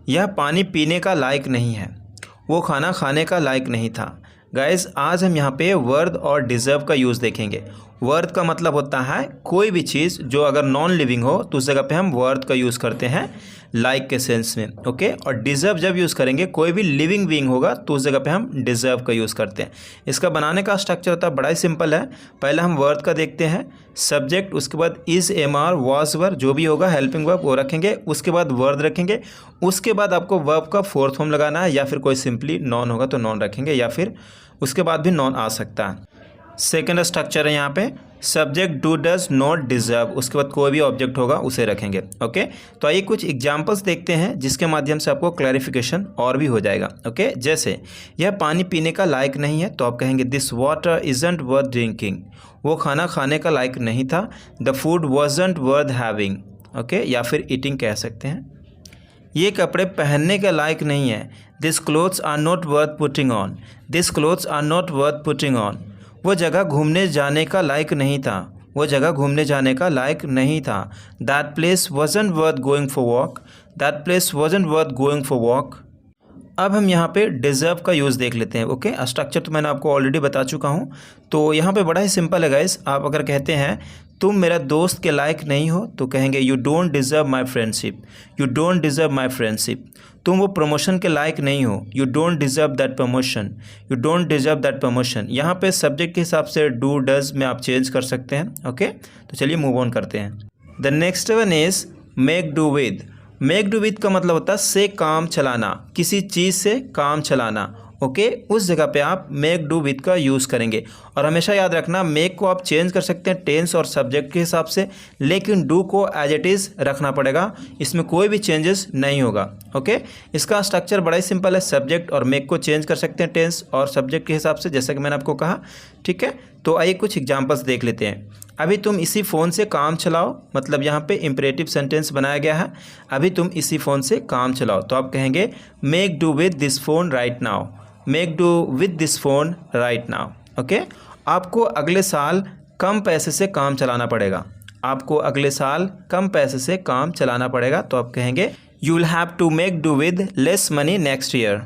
यह पानी पीने का लायक नहीं है, वो खाना खाने का लायक नहीं था। गाइस आज हम यहाँ पे वर्थ और डिज़र्व का यूज़ देखेंगे। वर्थ का मतलब होता है कोई भी चीज़ जो अगर नॉन लिविंग हो तो उस जगह पे हम वर्थ का यूज़ करते हैं लाइक के सेंस में, ओके। और डिज़र्व जब यूज़ करेंगे कोई भी लिविंग बीइंग होगा तो उस जगह पे हम डिज़र्व का यूज़ करते हैं। इसका बनाने का स्ट्रक्चर होता है बड़ा ही सिंपल है। पहले हम वर्थ का देखते हैं, सब्जेक्ट, उसके बाद इज़, एम आर, वाज, वर, जो भी होगा हेल्पिंग वर्ब वो रखेंगे, उसके बाद वर्थ रखेंगे, उसके बाद आपको वर्ब का फोर्थ फॉर्म लगाना है, या फिर कोई सिंपली नॉन होगा तो नॉन रखेंगे, या फिर उसके बाद भी नॉन आ सकता है। सेकेंड स्ट्रक्चर है यहाँ पे subject do does not deserve, उसके बाद कोई भी ऑब्जेक्ट होगा उसे रखेंगे, ओके। तो आइए कुछ एग्जांपल्स देखते हैं जिसके माध्यम से आपको क्लैरिफिकेशन और भी हो जाएगा, ओके। जैसे यह पानी पीने का लायक नहीं है तो आप कहेंगे this water isn't worth drinking, वो खाना खाने का लायक नहीं था। The food wasn't worth having, okay, या फिर ईटिंग कह सकते हैं। ये कपड़े पहनने के लायक नहीं है, this clothes are not worth putting on, this clothes are not worth putting on. वो जगह घूमने जाने का लायक नहीं था, वो जगह घूमने जाने का लायक नहीं था। That place wasn't worth going for walk, that place wasn't worth going for walk. अब हम यहाँ पे डिज़र्व का यूज़ देख लेते हैं, ओके। स्ट्रक्चर तो मैंने आपको ऑलरेडी बता चुका हूँ। तो यहाँ पे बड़ा ही सिंपल है गाइस। आप अगर कहते हैं तुम मेरा दोस्त के लायक नहीं हो तो कहेंगे you don't deserve my friendship, you don't deserve my friendship. तुम वो प्रमोशन के लायक नहीं हो, you don't deserve that promotion, you don't deserve that promotion. यहाँ पे सब्जेक्ट के हिसाब से डू डज में आप चेंज कर सकते हैं, ओके। तो चलिए मूव ऑन करते हैं। The next one is make do with. Make do with का मतलब होता है से काम चलाना, किसी चीज़ से काम चलाना, ओके। उस जगह पे आप मेक डू विद का यूज़ करेंगे। और हमेशा याद रखना मेक को आप चेंज कर सकते हैं टेंस और सब्जेक्ट के हिसाब से, लेकिन डू को एज इट इज़ रखना पड़ेगा, इसमें कोई भी चेंजेस नहीं होगा, ओके। इसका स्ट्रक्चर बड़ा ही सिंपल है, सब्जेक्ट और मेक को चेंज कर सकते हैं टेंस और सब्जेक्ट के हिसाब से, जैसा कि मैंने आपको कहा, ठीक है। तो आइए कुछ एग्जाम्पल्स देख लेते हैं। अभी तुम इसी फ़ोन से काम चलाओ, मतलब यहाँ पे इम्परेटिव सेंटेंस बनाया गया है, अभी तुम इसी फ़ोन से काम चलाओ। तो आप कहेंगे make do with this phone right now, make do with this phone right now, okay. आपको अगले साल कम पैसे से काम चलाना पड़ेगा, आपको अगले साल कम पैसे से काम चलाना पड़ेगा। तो आप कहेंगे you will have to make do with less money next year.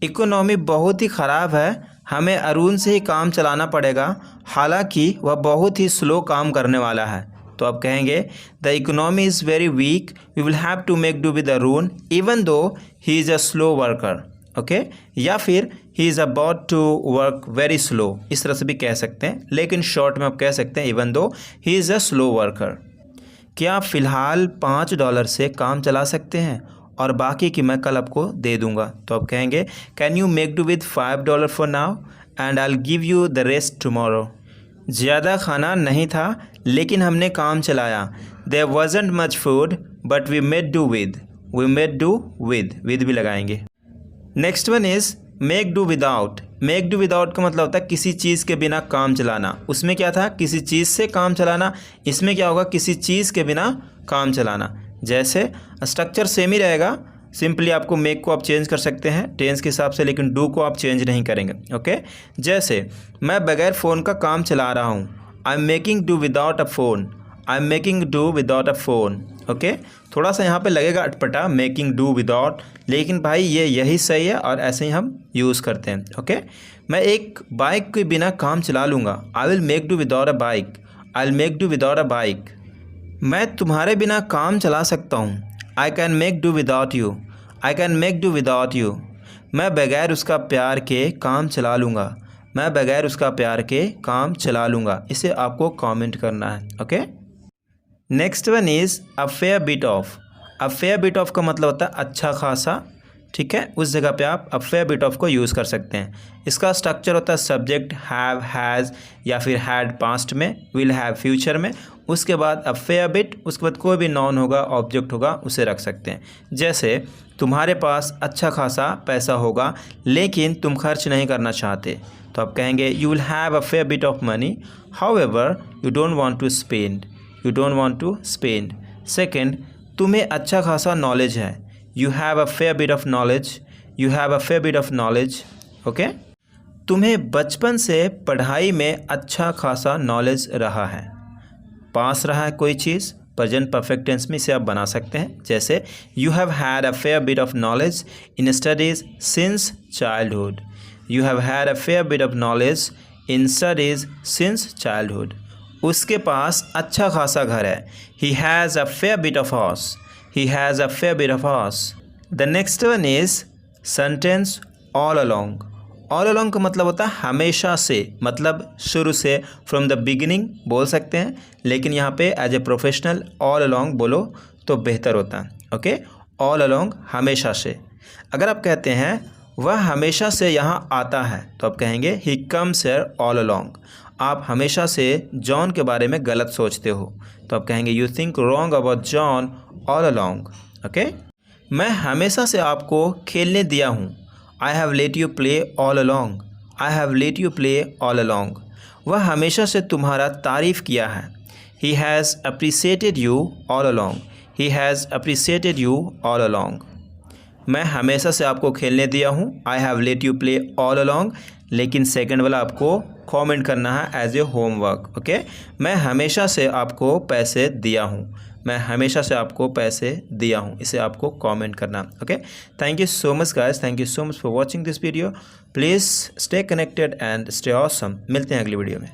Economy बहुत ही ख़राब है, हमें अरुण से ही काम चलाना पड़ेगा, हालांकि वह बहुत ही स्लो काम करने वाला है। तो आप कहेंगे the economy is very weak, we will have to make do with Arun even though he is a slow worker, okay. या फिर he is about to work very slow, इस तरह से भी कह सकते हैं, लेकिन शॉर्ट में आप कह सकते हैं even though he is a slow worker. क्या आप फ़िलहाल $5 से काम चला सकते हैं और बाकी की मैं कल आपको दे दूंगा। तो आप कहेंगे can you make do with $5 for now and I will give you the rest tomorrow. ज़्यादा खाना नहीं था लेकिन हमने काम चलाया, there wasn't much food but we made do with, we made do with भी लगाएंगे। Next one is make do without. Make do without का मतलब होता है किसी चीज़ के बिना काम चलाना। उसमें क्या था, किसी चीज़ से काम चलाना, इसमें क्या होगा, किसी चीज़ के बिना काम चलाना। जैसे स्ट्रक्चर सेम ही रहेगा, सिंपली आपको मेक को आप चेंज कर सकते हैं टेंस के हिसाब से, लेकिन डू को आप चेंज नहीं करेंगे, ओके। जैसे मैं बगैर फ़ोन का काम चला रहा हूँ, I am making do without a phone, I am making do without a phone, okay. थोड़ा सा यहाँ पे लगेगा अटपटा मेकिंग डू विदाउट, लेकिन भाई ये यही सही है और ऐसे ही हम यूज़ करते हैं, ओके। मैं एक बाइक के बिना काम चला लूँगा, I will make do without a bike, I will make do without a bike. मैं तुम्हारे बिना काम चला सकता हूँ, I can make do without you, I can make do without you. मैं बगैर उसका प्यार के काम चला लूँगा, मैं बगैर उसका प्यार के काम चला लूँगा। इसे आपको कमेंट करना है, okay. Next one is a fair bit of. A fair bit of का मतलब होता है अच्छा खासा, ठीक है। उस जगह पे आप अ फेयर बिट ऑफ को यूज़ कर सकते हैं। इसका स्ट्रक्चर होता है सब्जेक्ट हैव, हैज़, या फिर हैड पास्ट में, विल हैव फ्यूचर में, उसके बाद अ फेयर बिट, उसके बाद कोई भी नॉन होगा, ऑब्जेक्ट होगा, उसे रख सकते हैं। जैसे तुम्हारे पास अच्छा खासा पैसा होगा लेकिन तुम खर्च नहीं करना चाहते। तो आप कहेंगे you will have a fair bit of money, however you don't want to spend, you don't want to spend. Second, तुम्हें अच्छा खासा नॉलेज है, you have a fair bit of knowledge, you have a fair bit of knowledge, okay. तुम्हें बचपन से पढ़ाई में अच्छा खासा नॉलेज रहा है, पास रहा है कोई चीज़, प्रेजेंट परफेक्ट टेंस में इसे आप बना सकते हैं। जैसे you have had a fair bit of knowledge in studies since childhood. You have had a fair bit of knowledge in studies since childhood. उसके पास अच्छा खासा घर है। He has a fair bit of house. He has a fair bit of house. The next one is sentence all along. All along का मतलब होता है हमेशा से, मतलब शुरू से, फ्रॉम द बिगिनिंग बोल सकते हैं, लेकिन यहाँ पे as a professional all along बोलो तो बेहतर होता है। ओके, ऑल अलोंग हमेशा से। अगर आप कहते हैं वह हमेशा से यहाँ आता है तो आप कहेंगे he comes here all along. आप हमेशा से जॉन के बारे में गलत सोचते हो तो आप कहेंगे you think wrong about John all along. Okay, मैं हमेशा से आपको खेलने दिया हूँ। I have let you play all along. I have let you play all along. वह हमेशा से तुम्हारा तारीफ़ किया है। He has appreciated you all along. He has appreciated you all along. मैं हमेशा से आपको खेलने दिया हूँ। I have let you play all along, लेकिन सेकंड वाला आपको कमेंट करना है एज ए होमवर्क। ओके, मैं हमेशा से आपको पैसे दिया हूँ। मैं हमेशा से आपको पैसे दिया हूँ, इसे आपको कमेंट करना। Okay, thank you so much guys, thank you so much for watching this video. Please stay connected and stay awesome. मिलते हैं अगली वीडियो में।